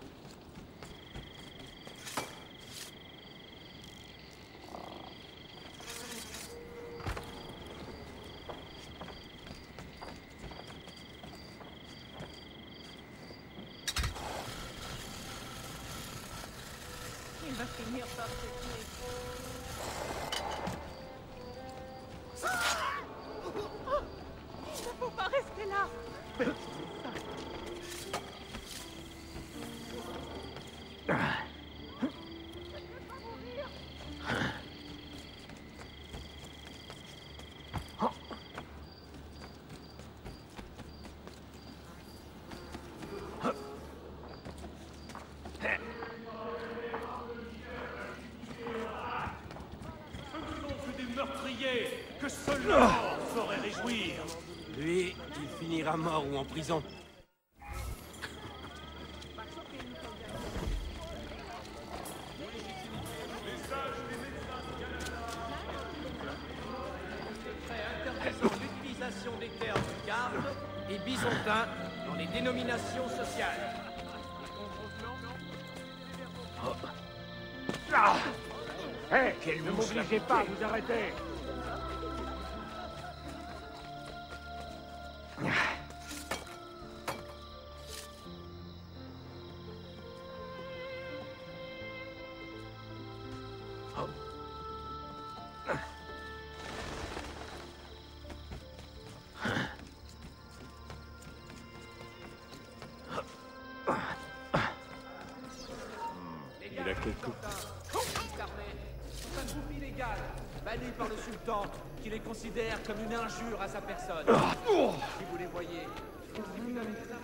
Il va finir par se tuer. Il ne faut pas rester là. saurait réjouir. Lui, il finira mort ou en prison. Interdisant l'utilisation des termes garde et byzantin dans les dénominations sociales. Hé, ne m'obligez pas à vous arrêter. Il a quelque... C'est un groupe illégal, banni par le sultan, qui les considère comme une injure à sa personne. Si vous les voyez, si vous avez des informations...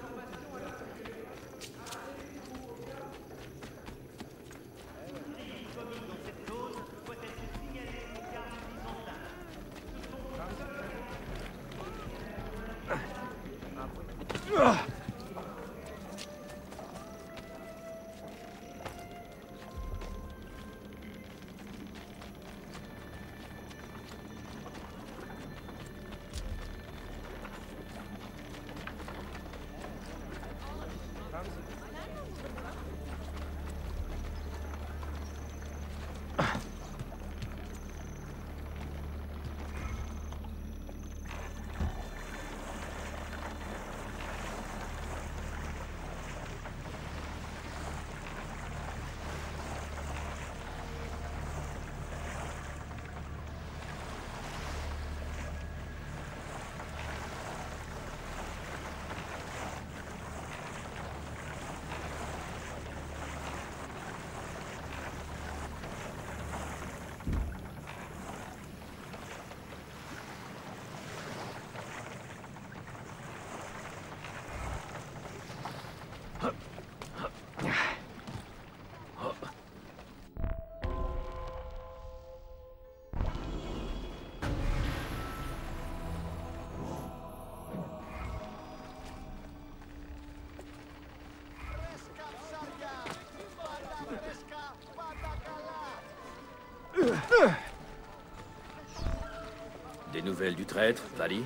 Des nouvelles du traître, Vali?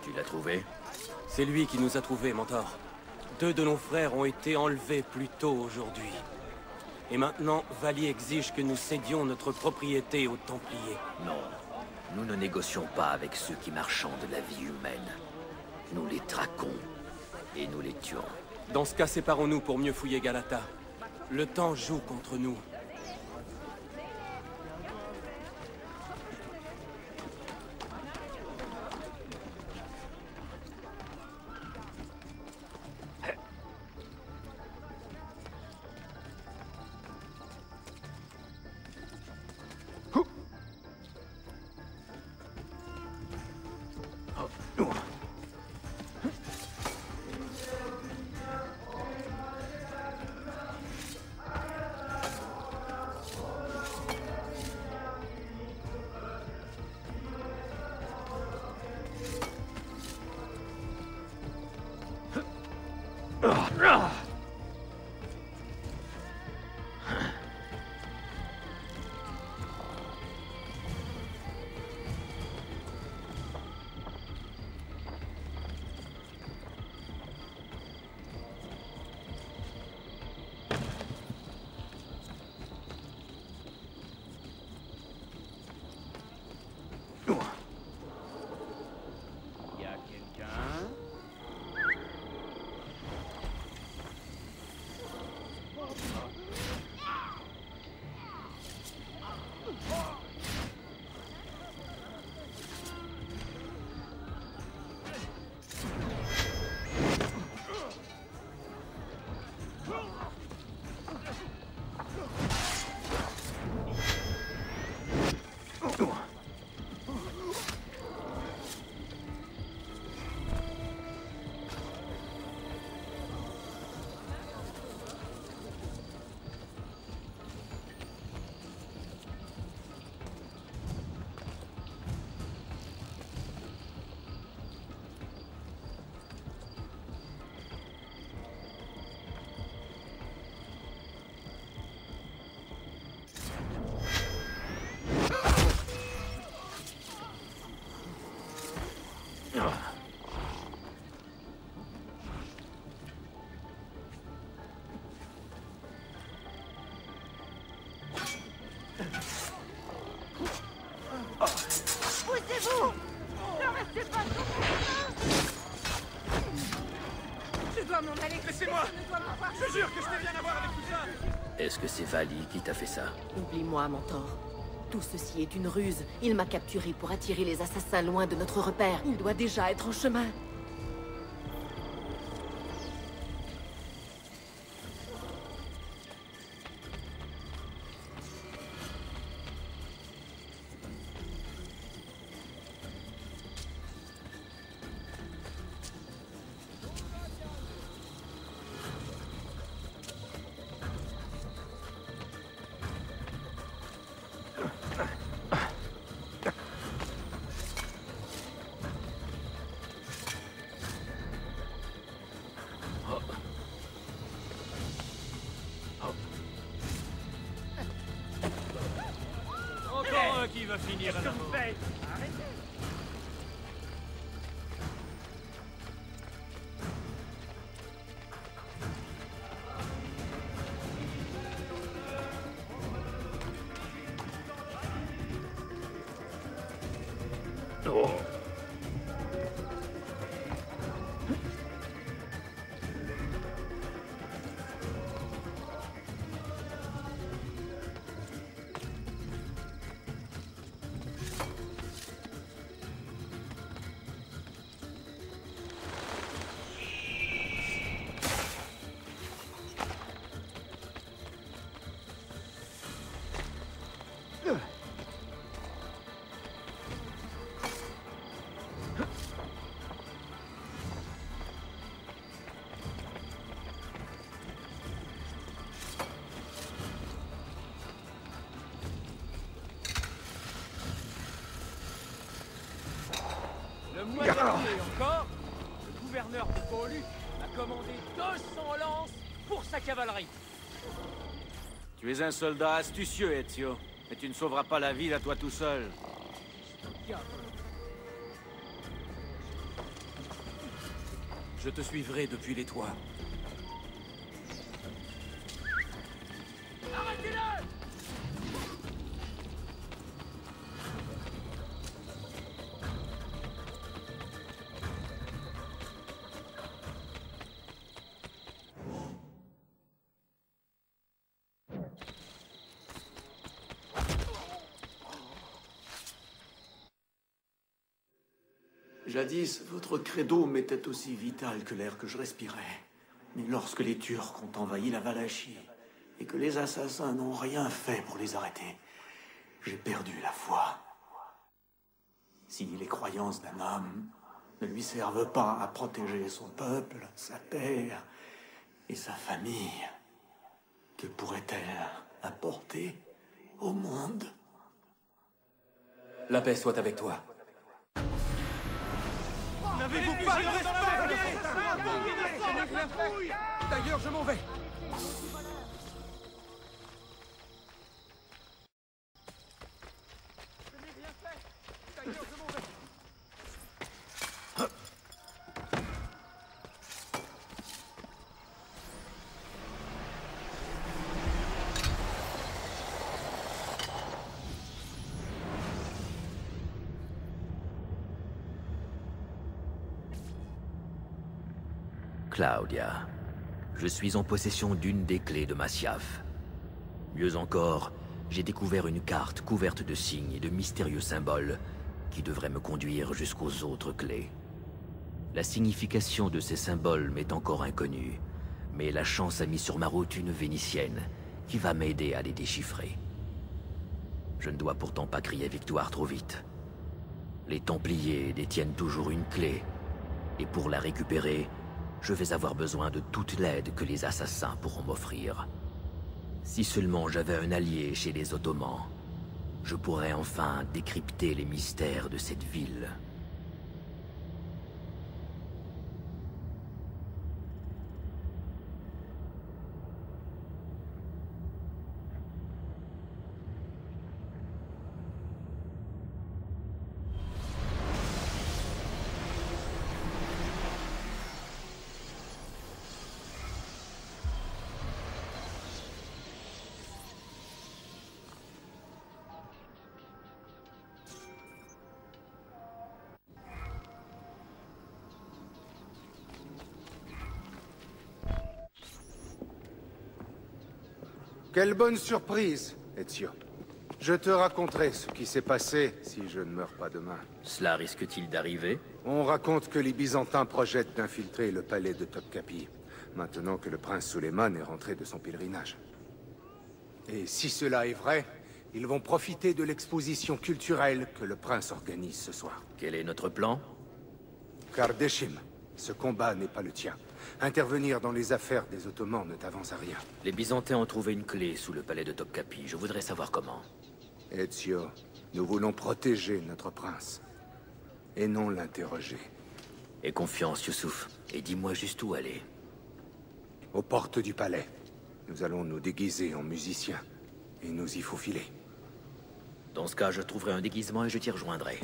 Tu l'as trouvé? C'est lui qui nous a trouvés, Mentor. 2 de nos frères ont été enlevés plus tôt aujourd'hui. Et maintenant, Vali exige que nous cédions notre propriété aux Templiers. Non. Nous ne négocions pas avec ceux qui marchandent la vie humaine. Nous les traquons et nous les tuons. Dans ce cas, séparons-nous pour mieux fouiller Galata. Le temps joue contre nous. jure que je n'ai rien à voir avec tout ça! Est-ce que c'est Vali qui t'a fait ça? Oublie-moi, mentor. Tout ceci est une ruse. Il m'a capturé pour attirer les assassins loin de notre repère. Il doit déjà être en chemin. Encore un qui va finir à la mort. Arrêtez! Le mois dernier encore, le gouverneur de Paulu a commandé 200 lances pour sa cavalerie. Tu es un soldat astucieux, Ezio. Mais tu ne sauveras pas la ville à toi tout seul. Je te suivrai depuis les toits. Arrêtez-le! Jadis, votre credo m'était aussi vital que l'air que je respirais. Mais lorsque les Turcs ont envahi la Valachie et que les assassins n'ont rien fait pour les arrêter, j'ai perdu la foi. Si les croyances d'un homme ne lui servent pas à protéger son peuple, sa terre et sa famille, que pourrait-elle apporter au monde? La paix soit avec toi. N'avez-vous pas de respect? Je n'ai rien fait. D'ailleurs, je m'en vais. Claudia, je suis en possession d'une des clés de Masyaf. Mieux encore, j'ai découvert une carte couverte de signes et de mystérieux symboles qui devraient me conduire jusqu'aux autres clés. La signification de ces symboles m'est encore inconnue, mais la chance a mis sur ma route une Vénitienne qui va m'aider à les déchiffrer. Je ne dois pourtant pas crier victoire trop vite. Les Templiers détiennent toujours une clé, et pour la récupérer, je vais avoir besoin de toute l'aide que les assassins pourront m'offrir. Si seulement j'avais un allié chez les Ottomans, je pourrais enfin décrypter les mystères de cette ville. Quelle bonne surprise, Ezio. Je te raconterai ce qui s'est passé si je ne meurs pas demain. Cela risque-t-il d'arriver? On raconte que les Byzantins projettent d'infiltrer le palais de Topkapi, maintenant que le prince Suleiman est rentré de son pèlerinage. Et si cela est vrai, ils vont profiter de l'exposition culturelle que le prince organise ce soir. Quel est notre plan? Kardashim, ce combat n'est pas le tien. Intervenir dans les affaires des Ottomans ne t'avance à rien. Les Byzantins ont trouvé une clé sous le palais de Topkapi. Je voudrais savoir comment. Ezio, nous voulons protéger notre prince, et non l'interroger. Aie confiance, Youssouf, et dis-moi juste où aller. Aux portes du palais. Nous allons nous déguiser en musiciens, et nous y faufiler. Dans ce cas, je trouverai un déguisement et je t'y rejoindrai.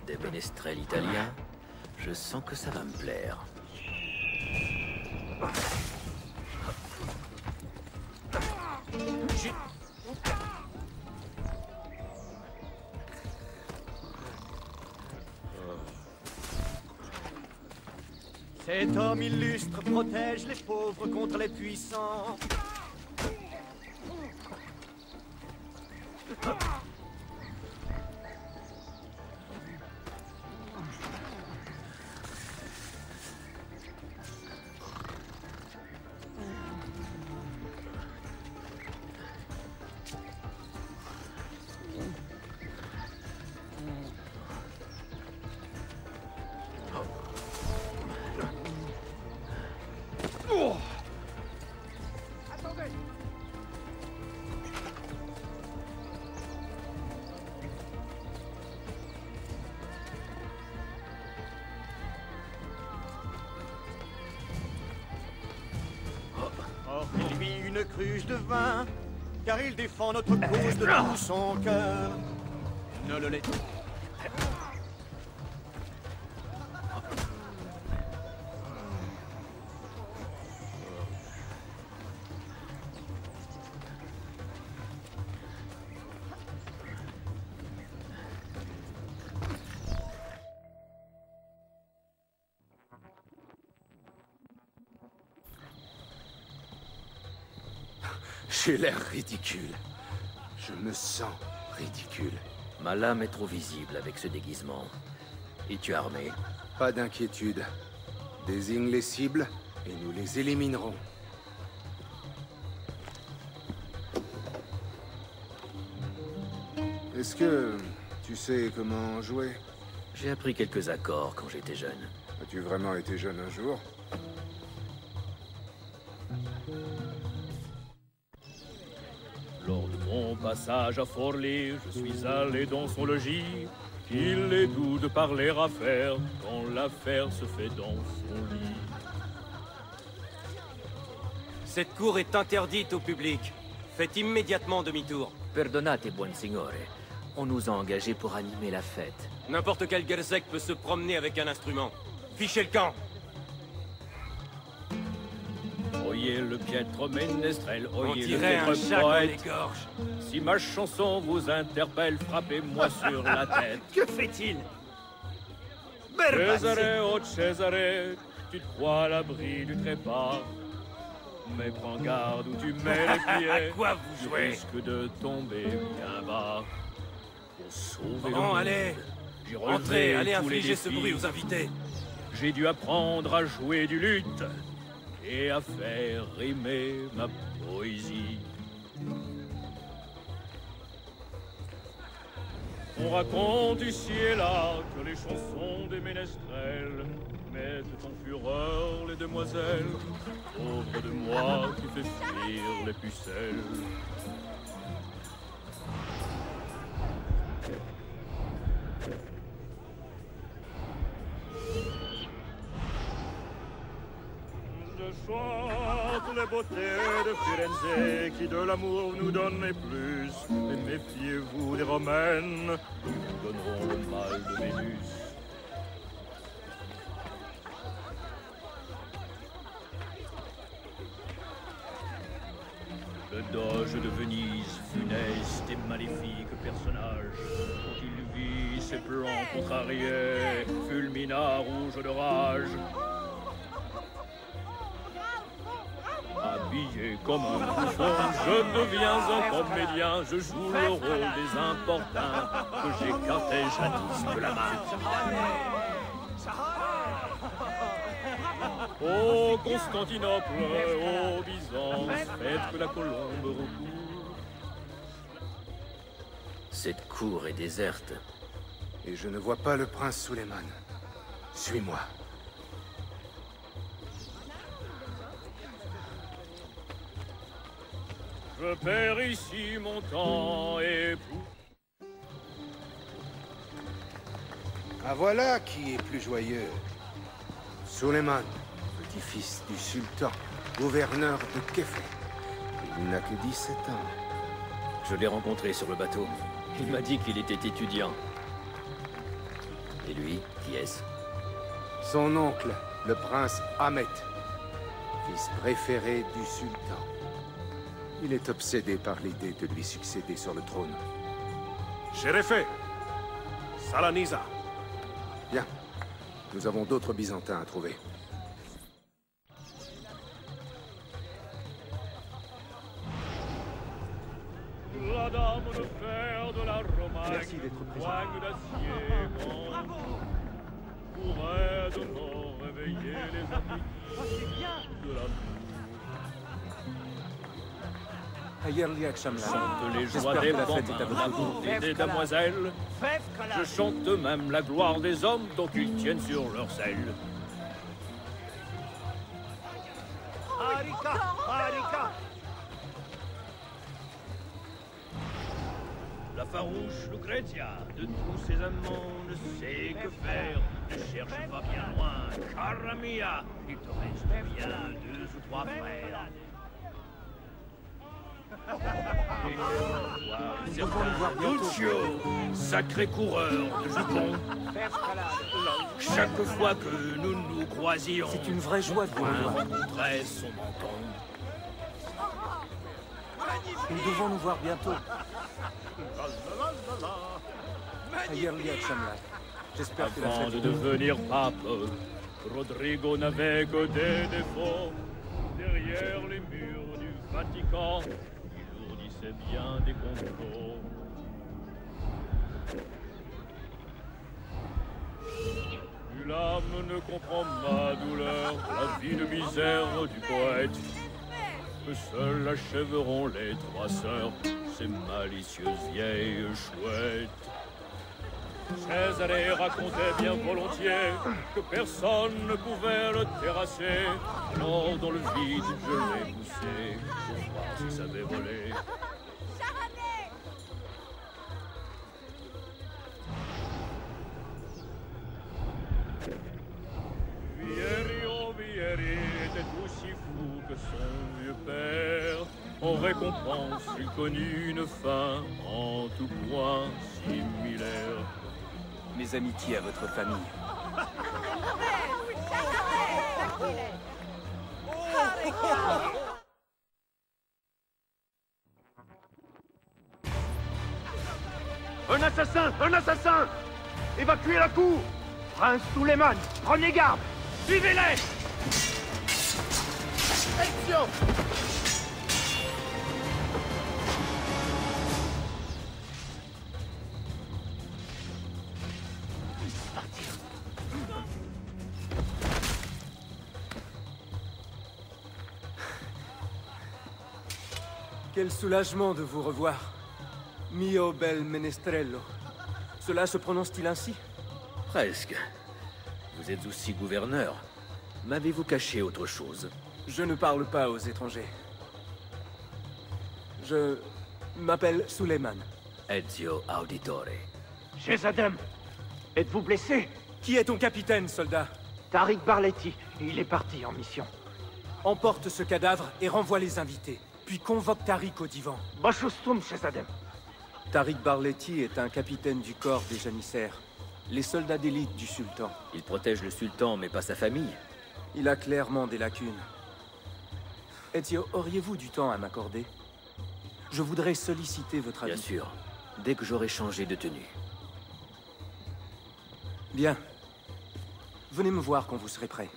Des ménestrels italiens, je sens que ça va me plaire. Cet homme illustre protège les pauvres contre les puissants. Offrez-lui une cruche de vin, car il défend notre cause de tout son cœur. Ne le laissez pas. J'ai l'air ridicule. Je me sens ridicule. Ma lame est trop visible avec ce déguisement. Es-tu armé? Pas d'inquiétude. Désigne les cibles et nous les éliminerons. Est-ce que tu sais comment jouer? J'ai appris quelques accords quand j'étais jeune. As-tu vraiment été jeune un jour? Lors de mon passage à Forlì, je suis allé dans son logis. Il est doux de parler affaire quand l'affaire se fait dans son lit. Cette cour est interdite au public. Faites immédiatement demi-tour. Perdonate, buon signore. On nous a engagés pour animer la fête. N'importe quel Gerzek peut se promener avec un instrument. Fichez le camp! Oyez le piètre ménestrel, On oyez le dirait un piètre chat qu'on poète. égorge. Si ma chanson vous interpelle, frappez-moi sur la tête. Que fait-il? Césaré, oh Césaré, tu te crois à l'abri du trépas. Mais prends garde où tu mets les pieds. À quoi vous jouez? Tu risques de tomber bien bas. Pour sauver le Bon, monde, allez. j'ai relevé Entrez, allez tous les infliger ce défis. bruit aux invités. J'ai dû apprendre à jouer du luth et à faire rimer ma poésie. On raconte ici et là que les chansons des ménestrels mettent en fureur les demoiselles. Pauvre de moi qui fait fuir les pucelles. Je chante les beautés de Firenze qui de l'amour nous donnent les plus. Et méfiez-vous des romaines qui nous donneront le mal de Vénus. Le doge de Venise, funeste et maléfique personnage, quand il vit ses plans contrariés, fulmina rouge de rage. Habillé comme un bouffon, je deviens un comédien, je joue le rôle des importuns que j'écartais jadis de la main. Ô Constantinople, ô Byzance, faites que la colombe recourt. Cette cour est déserte. Et je ne vois pas le prince Suleiman. Suis-moi. Je perds ici mon temps et pour... Ah voilà qui est plus joyeux. Suleiman, petit-fils du sultan, gouverneur de Kefeh. Il n'a que 17 ans. Je l'ai rencontré sur le bateau. Il m'a dit qu'il était étudiant. Et lui, qui est-ce? Son oncle, le prince Ahmet, fils préféré du sultan. Il est obsédé par l'idée de lui succéder sur le trône. Shérifé, Salanisa. Bien. Nous avons d'autres Byzantins à trouver. La dame de fer de la Romagne, Merci d'être présent. poigne d'acier, bravo, pourrait de mort réveiller les appétits de la chante les joies des bambins, la beauté des damoiselles. Je chante même la gloire des hommes tant qu'ils tiennent sur leur selle. Harika, Harika. La farouche Lucrezia, de tous ses amants, ne sait que faire. Ne cherche pas bien loin, cara mia, il te reste bien 2 ou 3 frères. Lucio, sacré coureur de jupons. Chaque fois que nous nous croisions, C'est une vraie joie de vous revoir. rencontrait son menton. Nous devons nous voir bientôt. J'espère que la Avant fête... de devenir pape, Rodrigo n'avait que des défauts. Derrière les murs du Vatican, il ourdissait bien des complots. Nul âme ne comprend ma douleur, la vie de misère du poète. Que seuls achèveront les 3 sœurs, ces malicieuses vieilles chouettes. Césarée racontait bien volontiers que personne ne pouvait le terrasser. Alors dans le vide, je l'ai poussé pour voir s'il savait voler. était aussi fou que son vieux père. En récompense, il connut une fin en tout point similaire. Mes amitiés à votre famille. Un assassin! Un assassin! Évacuez la cour! Prince Suleiman, prenez garde! Suivez-les! Ezio! Quel soulagement de vous revoir. Mio bel menestrello. Cela se prononce-t-il ainsi? Presque. Vous êtes aussi gouverneur. M'avez-vous caché autre chose? Je ne parle pas aux étrangers. Je m'appelle Suleiman. Ezio Auditore. Shesadem, êtes-vous blessé? Qui est ton capitaine, soldat? Tariq Barletti. Il est parti en mission. Emporte ce cadavre et renvoie les invités. Puis convoque Tariq au divan. Bashustum, Shesadem. Tariq Barletti est un capitaine du corps des janissaires. Les soldats d'élite du sultan. Il protège le sultan, mais pas sa famille. Il a clairement des lacunes. Ezio, auriez-vous du temps à m'accorder? Je voudrais solliciter votre avis. Bien sûr. Dès que j'aurai changé de tenue. Bien. Venez me voir quand vous serez prêt.